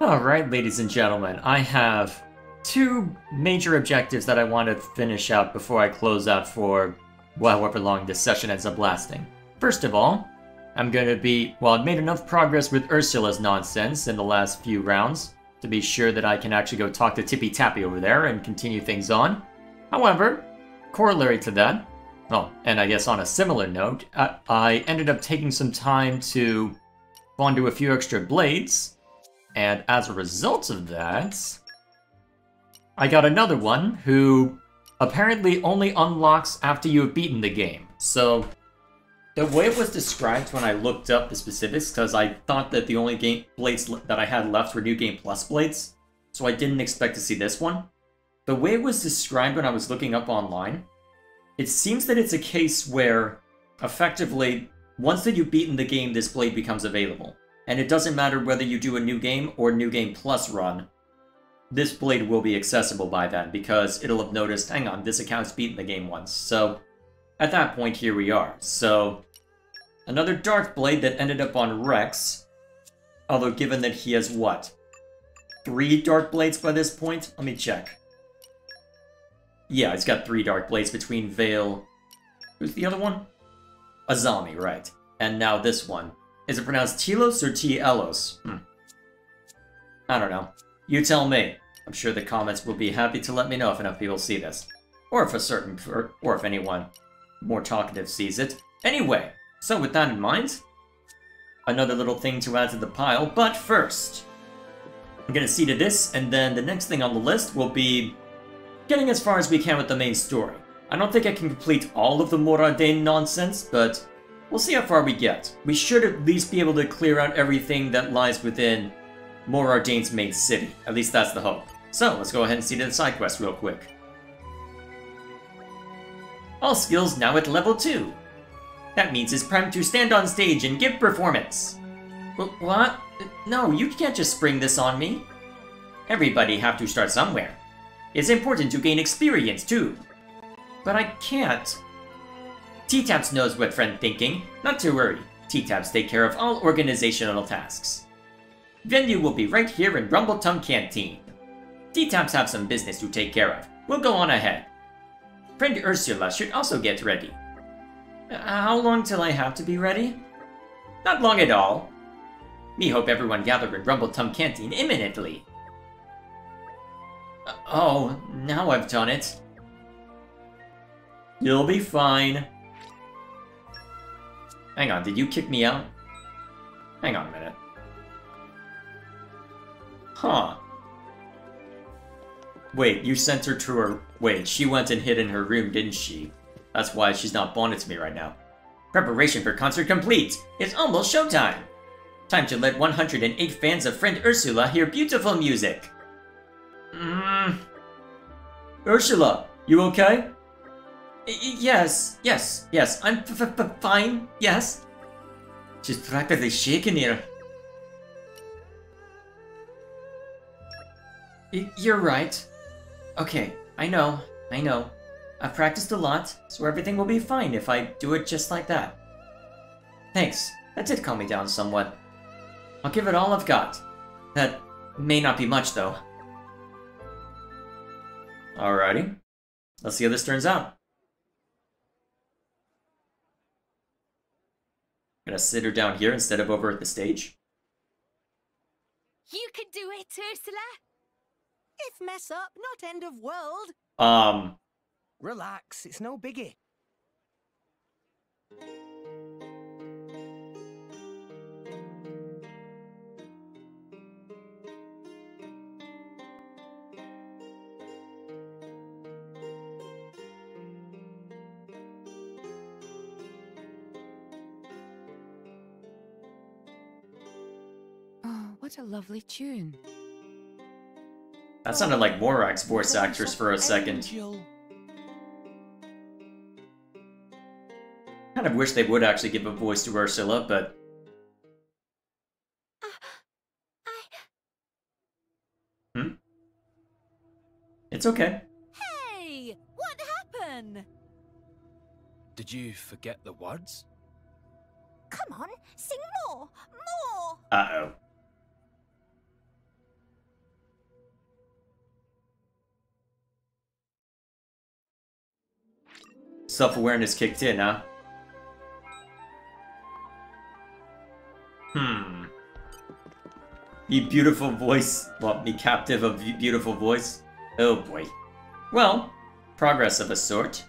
Alright, ladies and gentlemen, I have two major objectives that I want to finish out before I close out for however long this session ends up lasting. First of all, I'm going to be, well, I've made enough progress with Ursula's nonsense in the last few rounds to be sure that I can actually go talk to Tippy Tappy over there and continue things on. However, corollary to that, well, and I guess on a similar note, I ended up taking some time to bond to a few extra blades. And as a result of that, I got another one who apparently only unlocks after you have beaten the game. So, the way it was described when I looked up the specifics, because I thought that the only game blades that I had left were New Game Plus blades, so I didn't expect to see this one. The way it was described when I was looking up online, it seems that it's a case where, effectively, once that you've beaten the game, this blade becomes available. And it doesn't matter whether you do a New Game or New Game Plus run, this blade will be accessible by then, because it'll have noticed, hang on, this account's beaten the game once. So, at that point, here we are. So, another Dark Blade that ended up on Rex, although given that he has, what, 3 Dark Blades by this point? Let me check. Yeah, he's got 3 Dark Blades between Vale... Who's the other one? Azami, right. And now this one. Is it pronounced Telos or T-Elos? I don't know. You tell me. I'm sure the comments will be happy to let me know if enough people see this. Or if anyone more talkative sees it. Anyway, so with that in mind, another little thing to add to the pile, but first, I'm gonna see to this, and then the next thing on the list will be getting as far as we can with the main story. I don't think I can complete all of the Morag nonsense, but we'll see how far we get. We should at least be able to clear out everything that lies within Moragdane's main city. At least that's the hope. So, let's go ahead and see to the side quest real quick. All skills now at level 2. That means it's time to stand on stage and give performance. What? No, you can't just spring this on me. Everybody have to start somewhere. It's important to gain experience too. But I can't. T-Taps knows what friend thinking. Not to worry. T-Taps take care of all organizational tasks. Venue will be right here in Rumbletongue Canteen. T-Taps have some business to take care of. We'll go on ahead. Friend Ursula should also get ready. How long till I have to be ready? Not long at all. Me hope everyone gather in Rumbletongue Canteen imminently. Oh, now I've done it. You'll be fine. Hang on, did you kick me out? Hang on a minute. Huh. Wait, you sent her to her... Wait, she went and hid in her room, didn't she? That's why she's not bonded to me right now. Preparation for concert complete! It's almost showtime! Time to let 108 fans of Friend Ursula hear beautiful music! Ursula, you okay? Yes, I'm fine, yes. She's practically shaking here. You're right. Okay, I know. I've practiced a lot, so everything will be fine if I do it just like that. Thanks, that did calm me down somewhat. I'll give it all I've got. That may not be much, though. Alrighty. Let's see how this turns out. Gonna sit her down here instead of over at the stage. You can do it, Ursula! If mess up, not end of world. Relax, it's no biggie. Oh, what a lovely tune. That sounded like Morag's voice actress for a second. Kind of wish they would actually give a voice to Ursula, but... It's okay. Hey, what happened? Did you forget the words? Come on, sing more, more. Uh-oh. self-awareness kicked in, huh? You beautiful voice. Well, me captive of beautiful voice. Oh boy. Well, progress of a sort.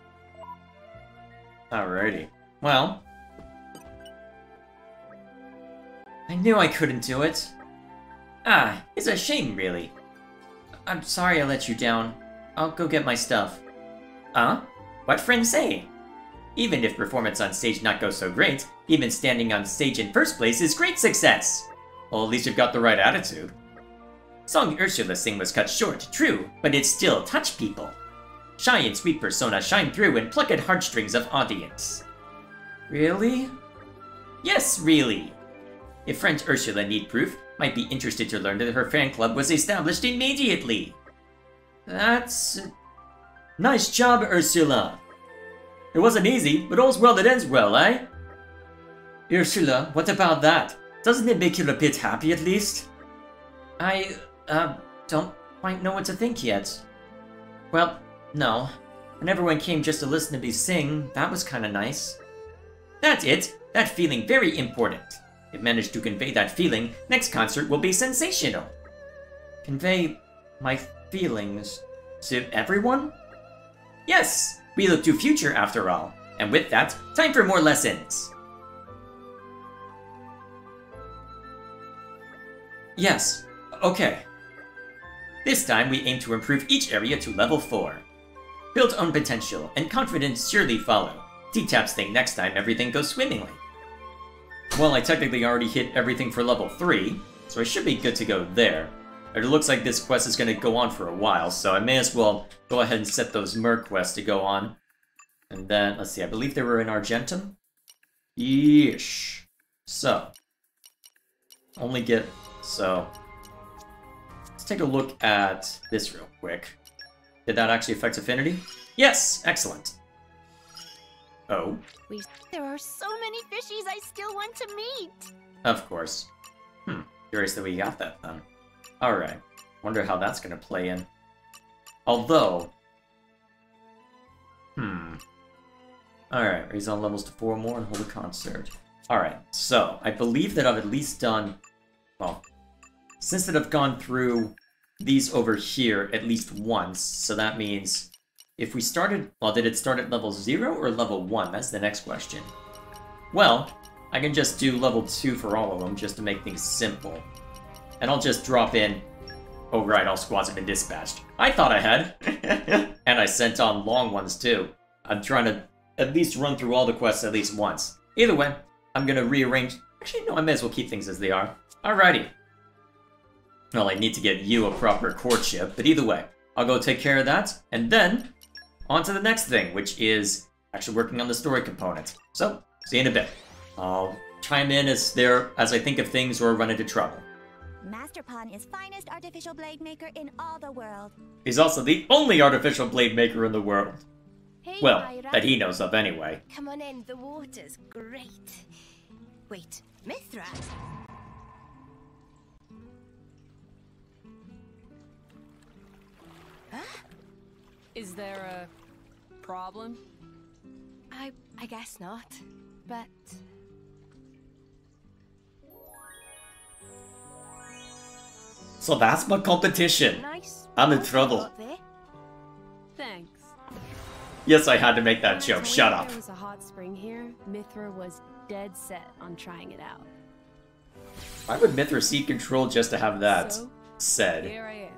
Alrighty. Well. I knew I couldn't do it. Ah, it's a shame, really. I'm sorry I let you down. I'll go get my stuff. Huh? What friends say? Even if performance on stage not go so great, even standing on stage in first place is great success. Well, at least you've got the right attitude. Song Ursula sing was cut short, true, but it still touched people. Shy and sweet persona shine through and pluck at heartstrings of audience. Really? Yes, really. If friend Ursula need proof, might be interested to learn that her fan club was established immediately. That's... Nice job, Ursula. It wasn't easy, but all's well that ends well, eh? Ursula, what about that? Doesn't it make you a bit happy at least? I, don't quite know what to think yet. Well, no. When everyone came just to listen to me sing, that was kinda nice. That's it! That feeling very important. If managed to convey that feeling, next concert will be sensational. Convey my feelings to everyone? Yes! We look to future after all. And with that, time for more lessons. Yes, okay. This time we aim to improve each area to level 4. Build own potential, and confidence surely follow. T-Taps think next time everything goes swimmingly. Well, I technically already hit everything for level 3, so I should be good to go there. But it looks like this quest is going to go on for a while, so I may as well go ahead and set those Merc quests to go on. And then, let's see, I believe they were in Argentum? Yeesh. So, only get... So, let's take a look at this real quick. Did that actually affect affinity? Yes! Excellent. Oh. There are so many fishies I still want to meet. Of course. Curious that we got that then. Alright. Wonder how that's gonna play in. Although... Alright, raise all levels to 4 more and hold a concert. Alright, so, I believe that I've at least done... Well, since that I've gone through these over here at least once, so that means... If we started... Well, did it start at level 0 or level 1? That's the next question. Well, I can just do level 2 for all of them, just to make things simple. And I'll just drop in... Oh right, all squads have been dispatched. I thought I had! And I sent on long ones too. I'm trying to at least run through all the quests at least once. Either way, I'm gonna rearrange... Actually, no, I may as well keep things as they are. Alrighty. Well, I need to get you a proper courtship, but either way, I'll go take care of that, and then... On to the next thing, which is actually working on the story component. So, see you in a bit. I'll chime in as I think of things or run into trouble. Master Pawn is finest artificial blade maker in all the world. He's also the only artificial blade maker in the world. Hey, Well, Myra. that he knows of anyway. Come on in, the water's great. Wait, Mithra? Is there a problem? I guess not, but... So that's my competition. Nice. I'm in trouble. Up there. Thanks. Yes, I had to make that joke. Shut up. There was a hot spring here. Mithra was dead set on trying it out. Why would Mithra seek control just to have that So, said? Here I am.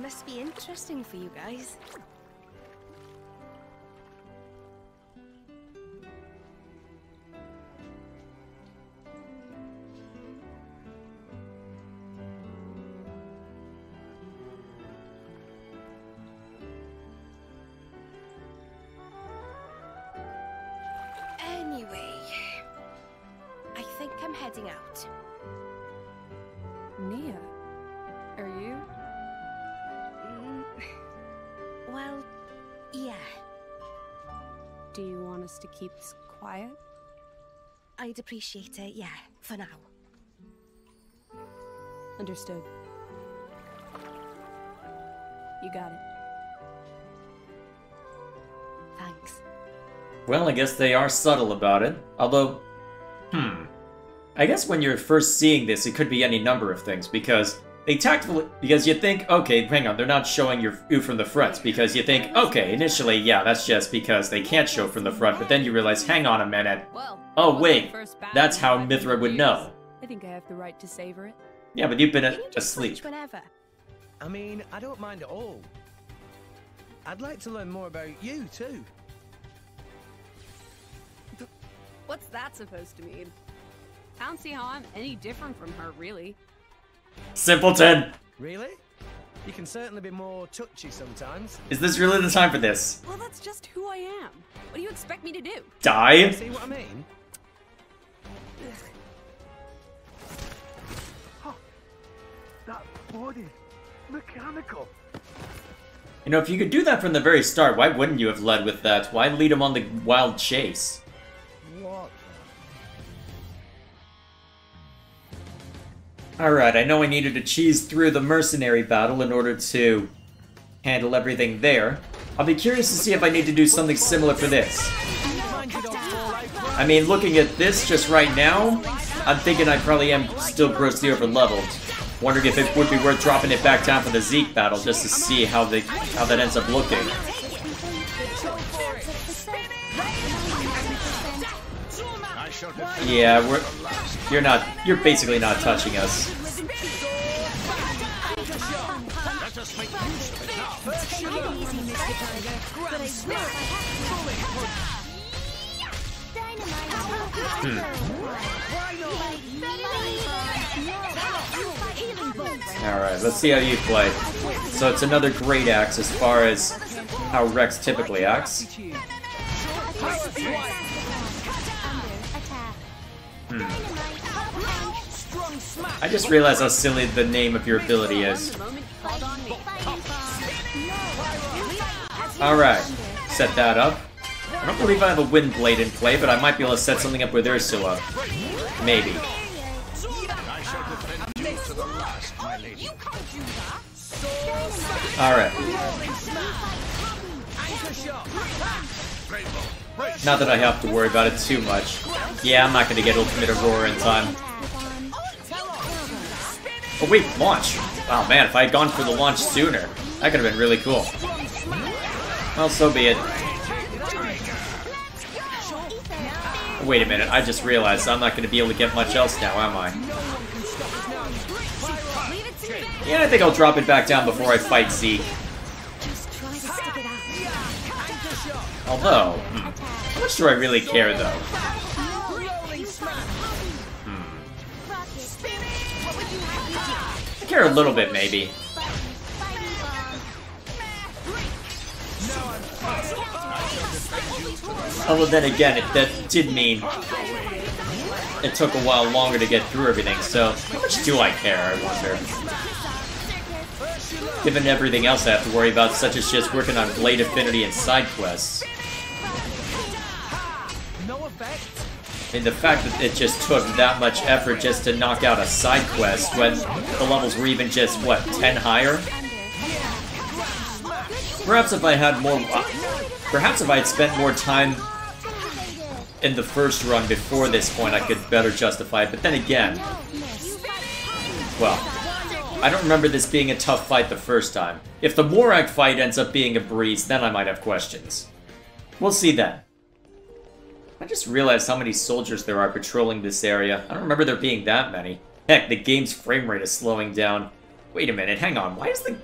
Must be interesting for you guys. Anyway, I think I'm heading out. Nia, are you? Well, yeah. Do you want us to keep this quiet? I'd appreciate it, yeah, for now. Understood. You got it. Thanks. Well, I guess they are subtle about it. Although, I guess when you're first seeing this, it could be any number of things, because they tactfully... Because you think, okay, hang on, they're not showing you from the front, because you think, okay, initially, yeah, that's just because they can't show from the front, but then you realize, hang on a minute. Well, Oh, wait, that's how Mithra would know. I think I have the right to savor it. Yeah, but you've been You can just asleep. switch whenever. I mean, I don't mind at all. I'd like to learn more about you, too. What's that supposed to mean? I don't see how I'm any different from her, really. Simpleton! Really? You can certainly be more touchy sometimes. Is this really the time for this? Well, that's just who I am. What do you expect me to do? Die? See what I mean? That body, mechanical. You know, if you could do that from the very start, why wouldn't you have led with that? Why lead him on the wild chase? What? Alright, I know I needed to cheese through the mercenary battle in order to handle everything there. I'll be curious to see if I need to do something similar for this. I mean, looking at this just right now, I'm thinking I probably am still grossly over-leveled. Wondering if it would be worth dropping it back down for the Zeke battle just to see how that ends up looking. Yeah, you're basically not touching us. Alright, let's see how you play. So it's another great axe as far as how Rex typically acts. I just realized how silly the name of your ability is. Alright, set that up. I don't believe I have a Wind Blade in play, but I might be able to set something up with Ursula. Maybe. Alright. Not that I have to worry about it too much. Yeah, I'm not gonna get Ultimate Aurora in time. Oh wait, launch! Oh man, if I had gone for the launch sooner, that could have been really cool. Well, so be it. Wait a minute, I just realized I'm not going to be able to get much else now, am I? Yeah, I think I'll drop it back down before I fight Zeke. Although, how much do I really care, though? I care a little bit, maybe. Although then again, that did mean it took a while longer to get through everything, so how much do I care, I wonder? Given everything else I have to worry about, such as just working on Blade Affinity and side quests. And the fact that it just took that much effort just to knock out a side quest when the levels were even just, what, 10 higher? Perhaps if I had more... perhaps if I had spent more time in the first run before this point, I could better justify it. But then again... well, I don't remember this being a tough fight the first time. If the Morag fight ends up being a breeze, then I might have questions. We'll see then. I just realized how many soldiers there are patrolling this area. I don't remember there being that many. Heck, the game's frame rate is slowing down. Wait a minute, hang on, why is the...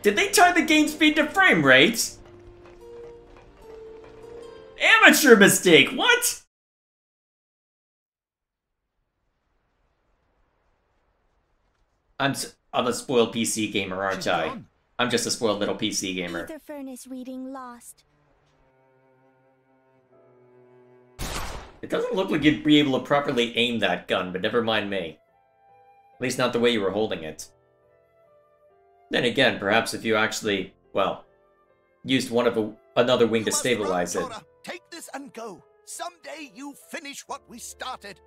did they tie the game speed to frame rate? Amateur mistake, what? I'm a spoiled PC gamer, aren't I? I'm just a spoiled little PC gamer. Ether furnace reading lost. It doesn't look like you'd be able to properly aim that gun, but never mind me. At least not the way you were holding it. Then again, perhaps if you actually, well, used another wing to stabilize it. Take this and go. Someday you finish what we started.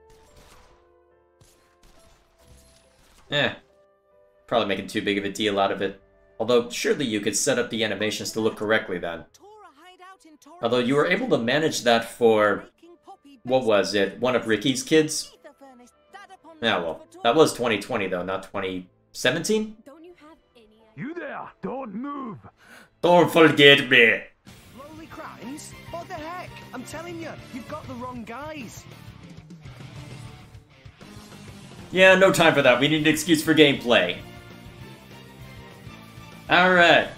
Probably making too big of a deal out of it. Although, surely you could set up the animations to look correctly then. Although you were able to manage that for, what was it, one of Ricky's kids? Yeah, well, that was 2020 though, not 2017? You there! Don't move! Don't forget me! Lowly crimes? What the heck? I'm telling you, you've got the wrong guys. Yeah, no time for that. We need an excuse for gameplay. Alright.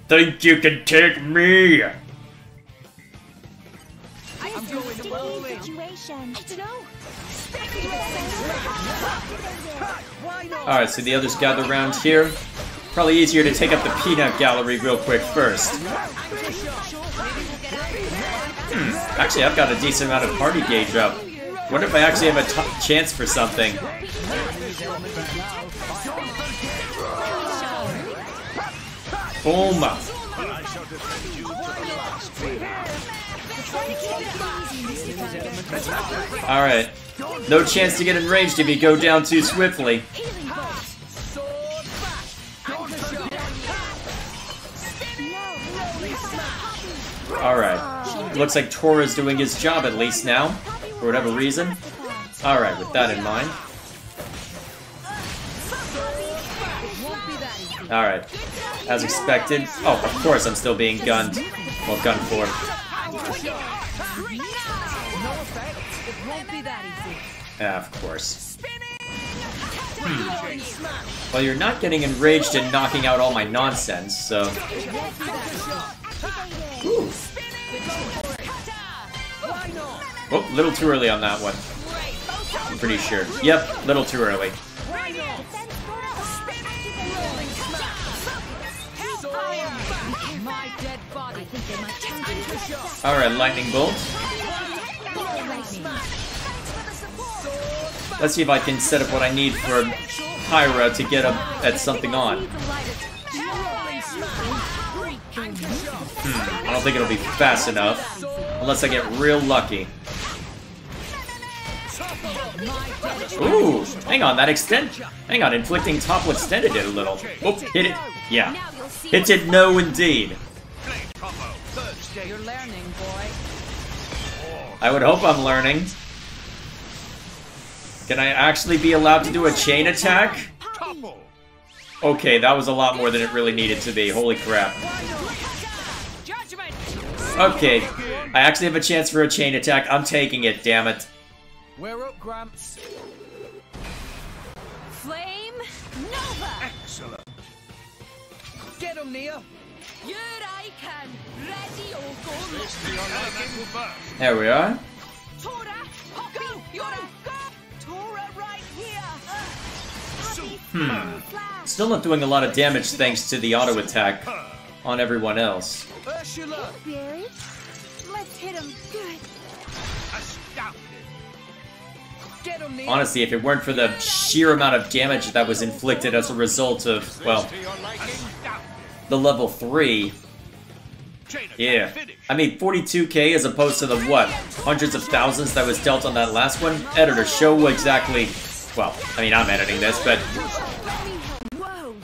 Think you can take me? I'm going to bowling. Situation. I don't know. Why not? Alright, so the others gather around here. Probably easier to take up the peanut gallery real quick first. Actually, I've got a decent amount of party gauge up. Wonder if I actually have a chance for something. Boom! Alright. No chance to get enraged if you go down too swiftly. Alright. Looks like Tora's doing his job at least now, for whatever reason. Alright, with that in mind. Alright. As expected. Oh, of course I'm still being gunned. Well, gunned for. Yeah, of course. Well, you're not getting enraged and knocking out all my nonsense, so... Ooh. Oh, little too early on that one. I'm pretty sure. Yep, little too early. Alright, lightning bolt. Let's see if I can set up what I need for Pyra to get up at something on. I don't think it'll be fast enough. Unless I get real lucky. Ooh, hang on, that extend. Hang on, inflicting top will extended it a little. Oh, hit it. Yeah. Hit it, no indeed. You're learning, boy. I would hope I'm learning. Can I actually be allowed to do a chain attack? Okay, that was a lot more than it really needed to be. Holy crap. Okay, I actually have a chance for a chain attack. I'm taking it, damn it. We're up, Gramps. Flame Nova. Excellent. Get him, Nia. Here I can. Ready or go. There we are. Tora, Poppy, Yora, go. Tora right here. Still not doing a lot of damage thanks to the auto attack on everyone else. Ursula. Really? Let's hit him good. Get him, Nia. Honestly, if it weren't for the sheer amount of damage that was inflicted as a result of, well, the level 3. Yeah. I mean, 42k as opposed to the, what, hundreds of thousands that was dealt on that last one? Editor, show exactly... Well, I mean, I'm editing this, but...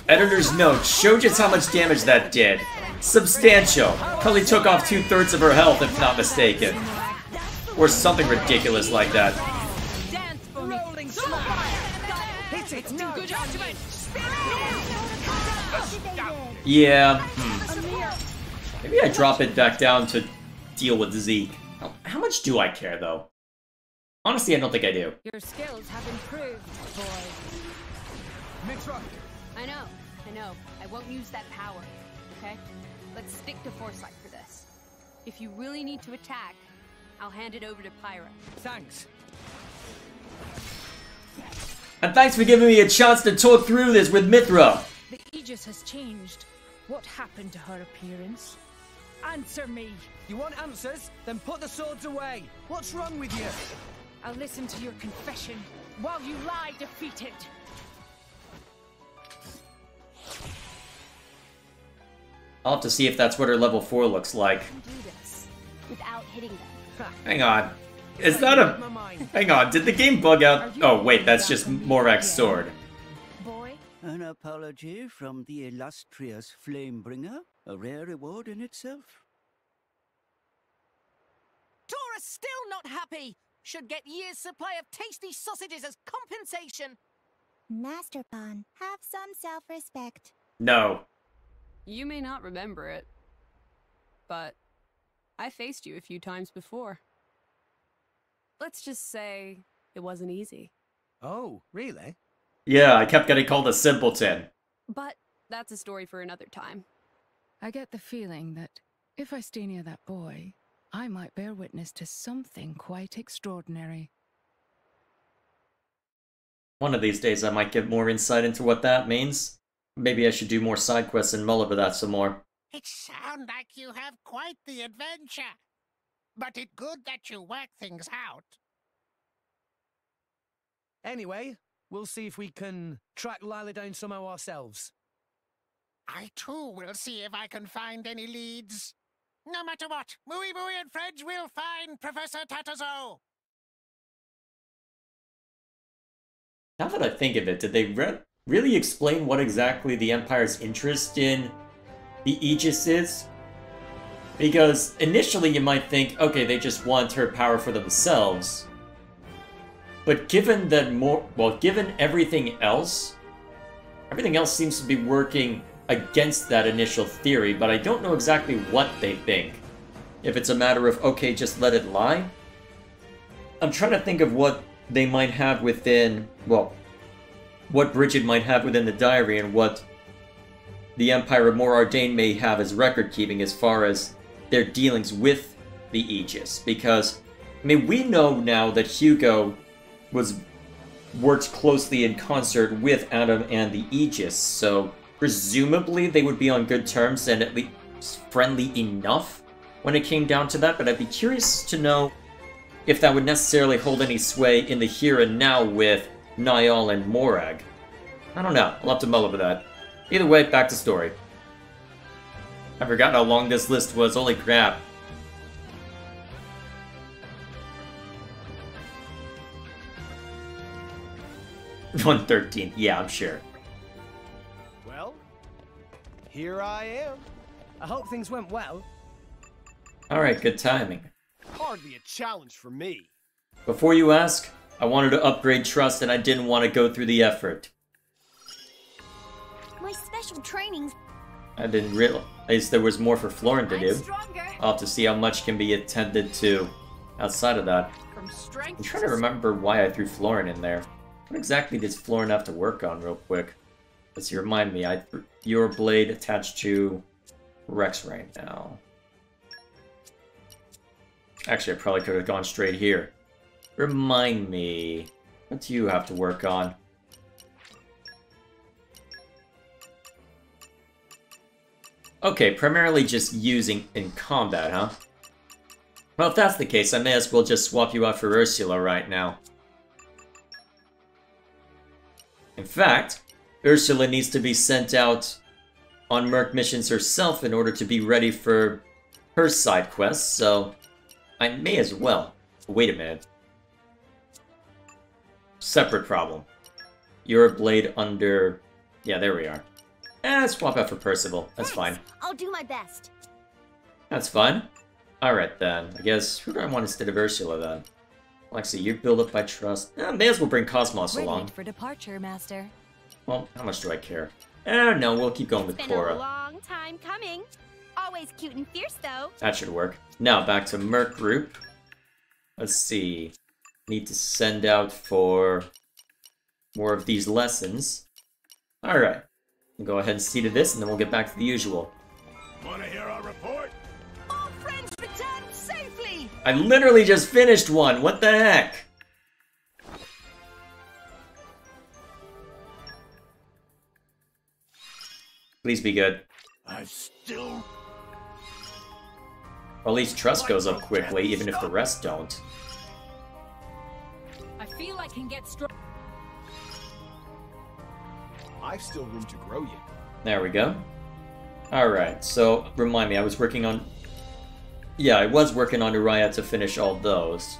Editor's note, show just how much damage that did. Substantial. Probably took off 2/3 of her health, if not mistaken. Or something ridiculous like that. Yeah. Maybe I drop it back down to deal with Zeke. How much do I care, though? Honestly, I don't think I do. Your skills have improved, boy. Mitra. I know. I won't use that power, okay? Let's stick to foresight for this. If you really need to attack, I'll hand it over to Pyra. Thanks. And thanks for giving me a chance to talk through this with Mithra. The Aegis has changed. What happened to her appearance? Answer me! You want answers? Then put the swords away. What's wrong with you? I'll listen to your confession while you lie defeated. I'll have to see if that's what her level 4 looks like. Do this without hitting them. Hang on. Is that a... Hang on, did the game bug out? Oh, wait, that's just Morag's sword. Boy? An apology from the illustrious Flamebringer, a rare reward in itself. You're still not happy! Should get years' supply of tasty sausages as compensation! Master Pawn, have some self-respect. No. You may not remember it, but I faced you a few times before. Let's just say it wasn't easy. Oh, really? Yeah, I kept getting called a simpleton. But that's a story for another time. I get the feeling that if I stay near that boy, I might bear witness to something quite extraordinary. One of these days I might get more insight into what that means. Maybe I should do more side quests and mull over that some more. It sounds like you have quite the adventure. But it's good that you work things out. Anyway, we'll see if we can track Lila down somehow ourselves. I too will see if I can find any leads. No matter what, Mooey Mooey and Fredge will find Professor Tatazo. Now that I think of it, did they really explain what exactly the Empire's interest in the Aegis is? Because initially you might think, okay, they just want her power for themselves. But given that given everything else seems to be working against that initial theory, but I don't know exactly what they think. If it's a matter of, okay, just let it lie? I'm trying to think of what they might have within, well, what Bridget might have within the diary and what the Empire of Morag may have as record-keeping as far as their dealings with the Aegis. Because, I mean, we know now that Hugo worked closely in concert with Adam and the Aegis, so presumably they would be on good terms and at least friendly enough when it came down to that, but I'd be curious to know if that would necessarily hold any sway in the here and now with Niall and Morag. I don't know. I'll have to mull over that. Either way, back to story. I forgot how long this list was. Holy crap. $113. Yeah, I'm sure. Well, here I am. I hope things went well. Alright, good timing. Hardly a challenge for me. Before you ask, I wanted to upgrade trust and I didn't want to go through the effort. My special trainings. I didn't realize there was more for Florin to do. I'll have to see how much can be attended to outside of that. I'm trying to remember why I threw Florin in there. What exactly does Florin have to work on real quick? Let's see, remind me. I threw your blade attached to Rex right now. Actually, I probably could have gone straight here. Remind me. What do you have to work on? Okay, primarily just using in combat, huh? Well, if that's the case, I may as well just swap you out for Ursula right now. In fact, Ursula needs to be sent out on Merc missions herself in order to be ready for her side quests, so I may as well. Wait a minute. Separate problem. You're a blade under... Yeah, there we are. Swap out for Percival. That's fine. I'll do my best. That's fine. Alright then. I guess, who do I want instead of Ursula then? Well, actually, you build up by trust. May as well bring Cosmos along. For departure, Master. Well, how much do I care? No, we'll keep going with Cora. Been a long time coming. Always cute and fierce, though. That should work. Now, back to Merc Group. Let's see. Need to send out for more of these lessons. Alright. We'll go ahead and see to this, and then we'll get back to the usual. Wanna hear our report? All friends returned safely! I literally just finished one! What the heck? Please be good. I still... Or at least trust goes up quickly, even if the rest don't. I feel I can get strong. I've still room to grow yet. There we go. Alright, so remind me, I was working on... Yeah, I was working on Uriah to finish all those.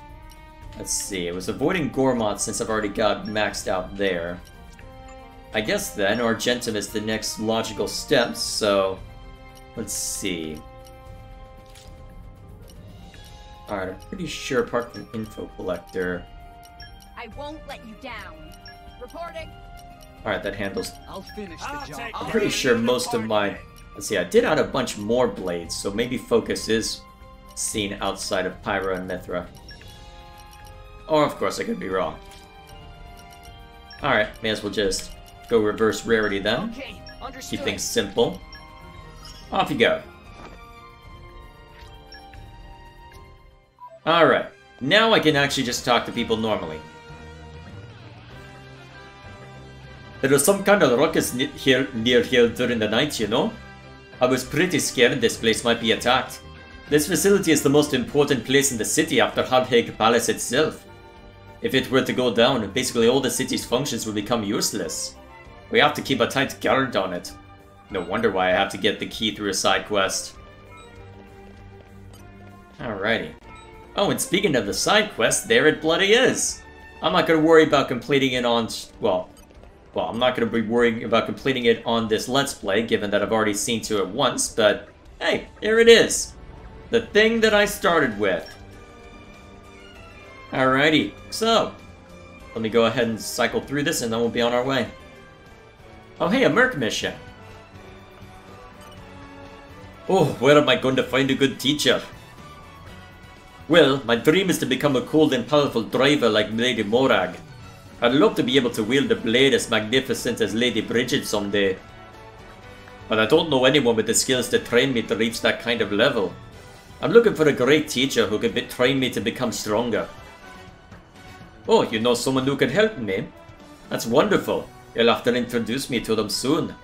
Let's see, I was avoiding Gormott since I've already got maxed out there. I guess then, Argentum is the next logical step, so... Let's see. Alright, I'm pretty sure apart from info collector. I won't let you down. Reporting. Alright, that handles. I'll finish the job. I'm pretty sure most of my. Let's see, I did add a bunch more blades, so maybe focus is seen outside of Pyra and Mithra. Or, of course, I could be wrong. Alright, may as well just go reverse rarity then. Okay, Keep things simple. Off you go. Alright, now I can actually just talk to people normally. There was some kind of ruckus near here during the night, you know? I was pretty scared this place might be attacked. This facility is the most important place in the city after Hardhaig Palace itself. If it were to go down, basically all the city's functions will become useless. We have to keep a tight guard on it. No wonder why I have to get the key through a side quest. Alrighty. Oh, and speaking of the side quest, there it bloody is! I'm not gonna worry about completing it on... Well, I'm not gonna be worrying about completing it on this Let's Play, given that I've already seen to it once, but hey, here it is! The thing that I started with. Alrighty, so, let me go ahead and cycle through this and then we'll be on our way. Oh hey, a Merc mission! Oh, where am I going to find a good teacher? Well, my dream is to become a cold and powerful driver like Lady Morag. I'd love to be able to wield a blade as magnificent as Lady Bridget someday. But I don't know anyone with the skills to train me to reach that kind of level. I'm looking for a great teacher who can train me to become stronger. Oh, you know someone who can help me? That's wonderful. You'll have to introduce me to them soon.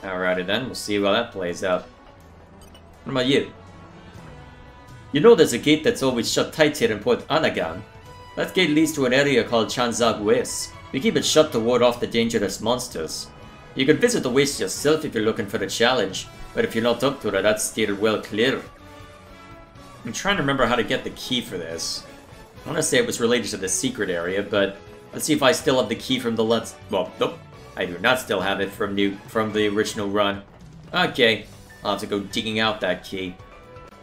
Alrighty then, we'll see how that plays out. What about you? You know there's a gate that's always shut tight here in Port Anagan. That gate leads to an area called Chanzag Waste. We keep it shut to ward off the dangerous monsters. You can visit the waste yourself if you're looking for a challenge, but if you're not up to it, that's steered well clear. I'm trying to remember how to get the key for this. I want to say it was related to the secret area, but let's see if I still have the key from the well, nope. I do not still have it from the original run. Okay, I'll have to go digging out that key.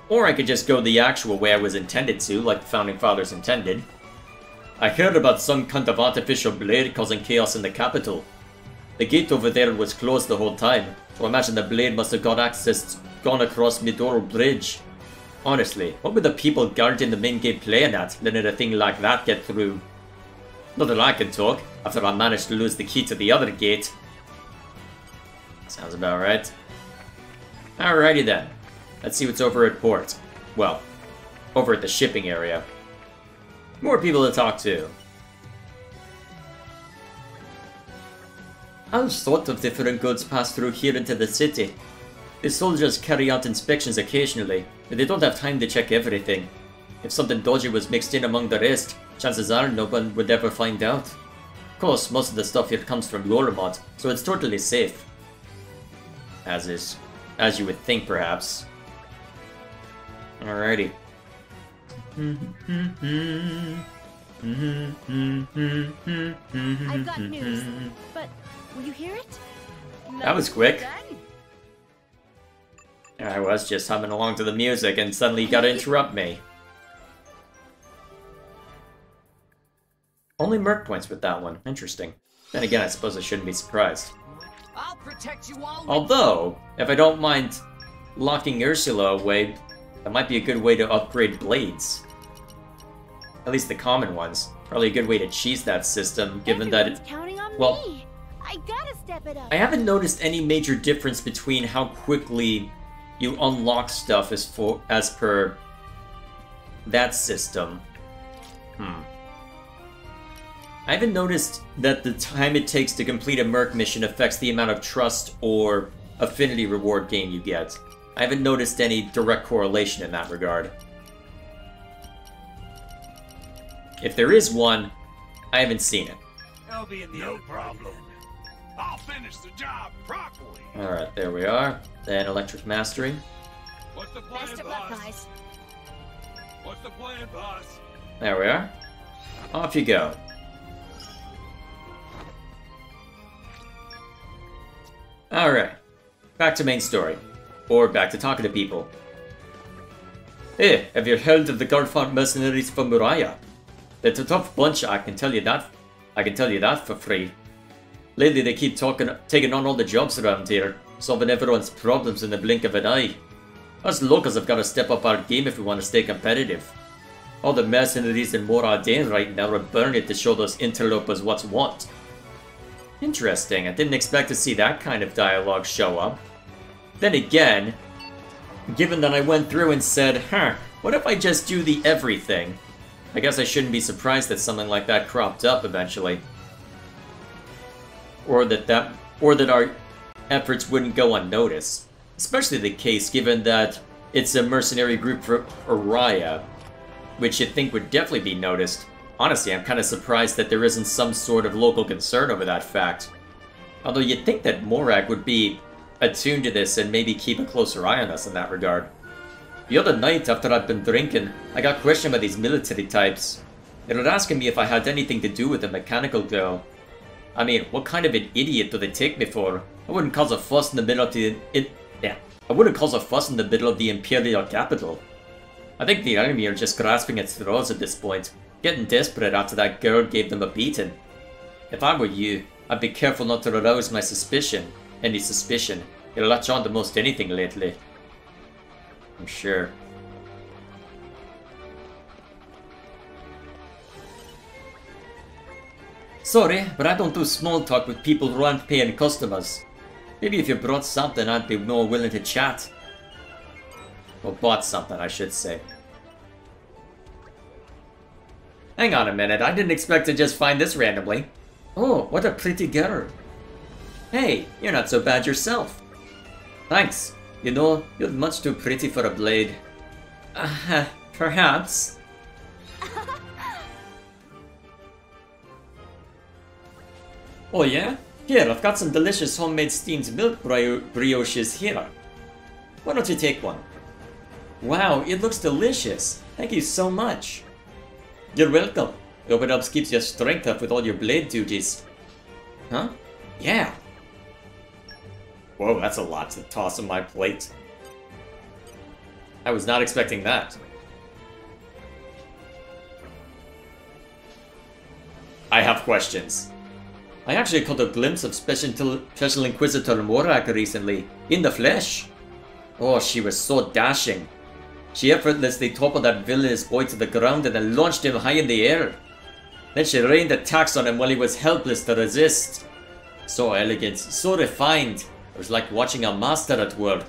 Or I could just go the actual way I was intended to, like the Founding Fathers intended. I heard about some kind of artificial blade causing chaos in the capital. The gate over there was closed the whole time, so I imagine the blade must have gone across Midoro Bridge. Honestly, what were the people guarding the main gate playing at, letting a thing like that get through? Not that I can talk, after I managed to lose the key to the other gate. Sounds about right. Alrighty then. Let's see what's over at port. Well, over at the shipping area. More people to talk to. All sorts of different goods pass through here into the city. The soldiers carry out inspections occasionally, but they don't have time to check everything. If something dodgy was mixed in among the rest, chances are no one would ever find out. Of course, most of the stuff here comes from Loremont, so it's totally safe. As you would think, perhaps. Alrighty. I've got news, but will you hear it? That was quick. I was just humming along to the music and suddenly you gotta interrupt me. Only Merc points with that one. Interesting. Then again, I suppose I shouldn't be surprised. I'll protect you all. Although, if I don't mind locking Ursula away, that might be a good way to upgrade blades. At least the common ones. Probably a good way to cheese that system, given that it's counting on well, me. I gotta step it up. I haven't noticed any major difference between how quickly you unlock stuff as per that system. I haven't noticed that the time it takes to complete a Merc mission affects the amount of trust or affinity reward gain you get. I haven't noticed any direct correlation in that regard. If there is one, I haven't seen it. I'll be in the no problem. I'll finish the job properly. Alright, there we are. Then Electric Mastery. What's the plan, Best of luck, guys. What's the plan, boss? There we are. Off you go. Alright. Back to main story. Or back to talking to people. Hey, have you heard of the Guardfarm mercenaries from Moriah? They're a tough bunch, I can tell you that. I can tell you that for free. Lately they keep taking on all the jobs around here, solving everyone's problems in the blink of an eye. Us locals have got to step up our game if we want to stay competitive. All the mercenaries in Morag right now are burning to show those interlopers what's what. Interesting, I didn't expect to see that kind of dialogue show up. Then again, given that I went through and said, what if I just do the everything? I guess I shouldn't be surprised that something like that cropped up eventually. Or that our efforts wouldn't go unnoticed. Especially the case given that it's a mercenary group for Araya, which you'd think would definitely be noticed. Honestly, I'm kind of surprised that there isn't some sort of local concern over that fact. Although you'd think that Morag would be attuned to this and maybe keep a closer eye on us in that regard. The other night, after I'd been drinking, I got questioned by these military types. They were asking me if I had anything to do with the mechanical girl. I mean, what kind of an idiot do they take me for? I wouldn't cause a fuss in the middle of the Imperial capital. I think the enemy are just grasping at straws at this point, getting desperate after that girl gave them a beating. If I were you, I'd be careful not to arouse my suspicion. Any suspicion. You'll latch on to most anything lately. I'm sure. Sorry, but I don't do small talk with people who aren't paying customers. Maybe if you brought something, I'd be more willing to chat. Or bought something, I should say. Hang on a minute, I didn't expect to just find this randomly. Oh, what a pretty girl. Hey, you're not so bad yourself. Thanks. You know, you're much too pretty for a blade. Perhaps. Oh yeah? Here, I've got some delicious homemade steamed milk brioches here. Why don't you take one? Wow, it looks delicious. Thank you so much. You're welcome. I hope it helps keeps your strength up with all your blade duties. Huh? Yeah. Whoa, that's a lot to toss on my plate. I was not expecting that. I have questions. I actually caught a glimpse of Special Inquisitor Morag recently, in the flesh. Oh, she was so dashing. She effortlessly toppled that villainous boy to the ground and then launched him high in the air. Then she rained attacks on him while he was helpless to resist. So elegant, so refined. It was like watching a master at work.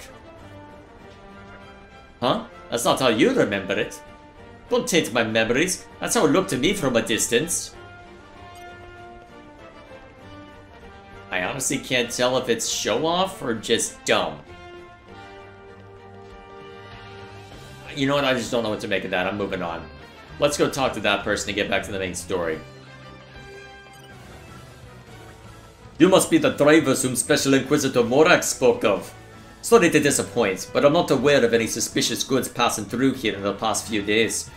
Huh? That's not how you remember it. Don't taint my memories. That's how it looked to me from a distance. I honestly can't tell if it's show-off or just dumb. You know what? I just don't know what to make of that. I'm moving on. Let's go talk to that person and get back to the main story. You must be the drivers whom Special Inquisitor Morag spoke of. Sorry to disappoint, but I'm not aware of any suspicious goods passing through here in the past few days.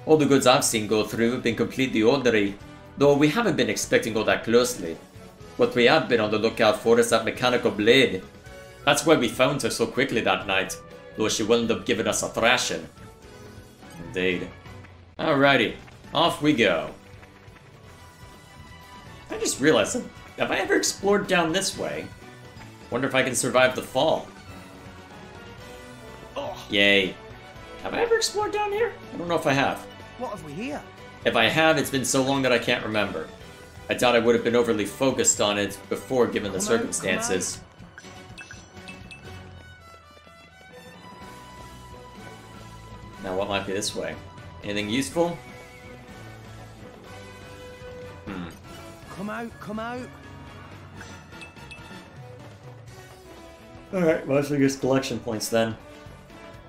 All the goods I've seen go through have been completely ordinary, though we haven't been expecting all that closely. What we have been on the lookout for is that mechanical blade. That's why we found her so quickly that night, though she will end up giving us a thrashing. Indeed. Alrighty, off we go. I just realized, have I ever explored down this way? Wonder if I can survive the fall. Oh, yay. Have I ever explored down here? I don't know if I have. What have we here? If I have, it's been so long that I can't remember. I doubt I would have been overly focused on it before given the circumstances. Now what might be this way? Anything useful? Come out, come out. Alright, mostly just collection points then.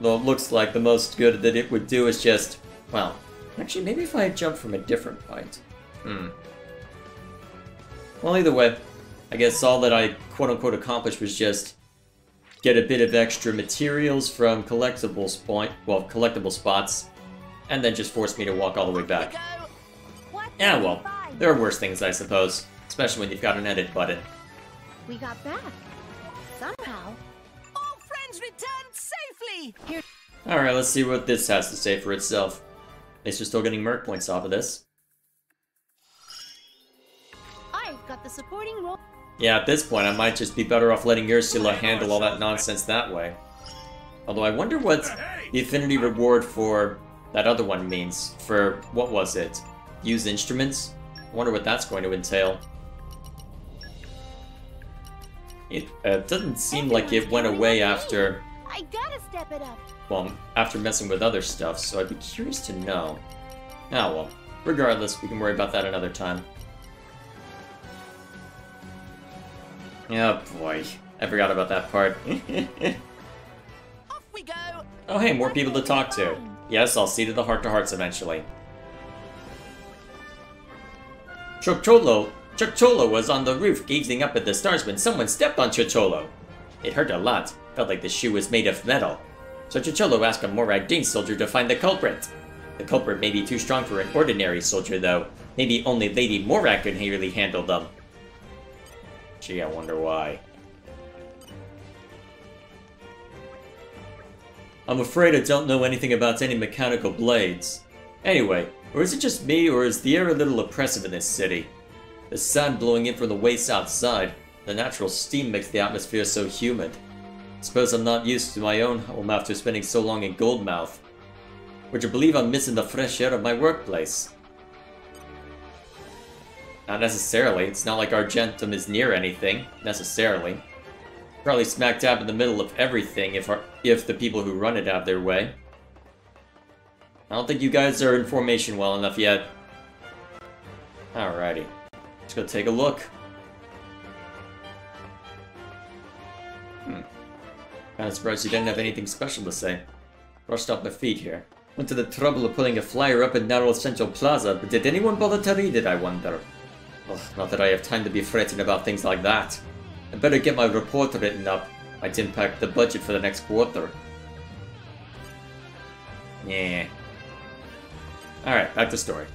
Though it looks like the most good that it would do is just... Well, actually maybe if I had jumped from a different point. Well, either way, I guess all that I quote-unquote accomplished was just get a bit of extra materials from collectible spots, and then just force me to walk all the way back. Yeah, well, there are worse things, I suppose, especially when you've got an edit button. We got back. Somehow. All friends returned safely! Here. Alright, let's see what this has to say for itself. At least we're still getting merc points off of this. I've got the supporting role. Yeah, at this point I might just be better off letting Ursula handle all that nonsense that way. Although I wonder what the affinity reward for that other one means. For, what was it? Use instruments? I wonder what that's going to entail. It doesn't seem like it went away after... I gotta step it up. Well, after messing with other stuff, so I'd be curious to know. Ah well, regardless, we can worry about that another time. Oh boy, I forgot about that part. Off we go. Oh hey, more people to talk to. Yes, I'll see to the heart-to-hearts eventually. Chocholo was on the roof gazing up at the stars when someone stepped on Chocholo. It hurt a lot. Felt like the shoe was made of metal. So Chocholo asked a Morag Dane soldier to find the culprit. The culprit may be too strong for an ordinary soldier, though. Maybe only Lady Morag could really handle them. Gee, I wonder why. I'm afraid I don't know anything about any mechanical blades. Anyway, or is it just me, or is the air a little oppressive in this city? The sun blowing in from the wastes outside, the natural steam makes the atmosphere so humid. Suppose I'm not used to my own home after spending so long in Goldmouth. Would you believe I'm missing the fresh air of my workplace? Not necessarily. It's not like Argentum is near anything, necessarily. Probably smack dab in the middle of everything if the people who run it have their way. I don't think you guys are in formation well enough yet. Alrighty. Let's go take a look. Kinda surprised you didn't have anything special to say. Rushed off my feet here. Went to the trouble of putting a flyer up in narrow Central Plaza, but did anyone bother to read it, I wonder? Ugh, not that I have time to be fretting about things like that. I better get my report written up. Might impact the budget for the next quarter. Yeah. Alright, back to story.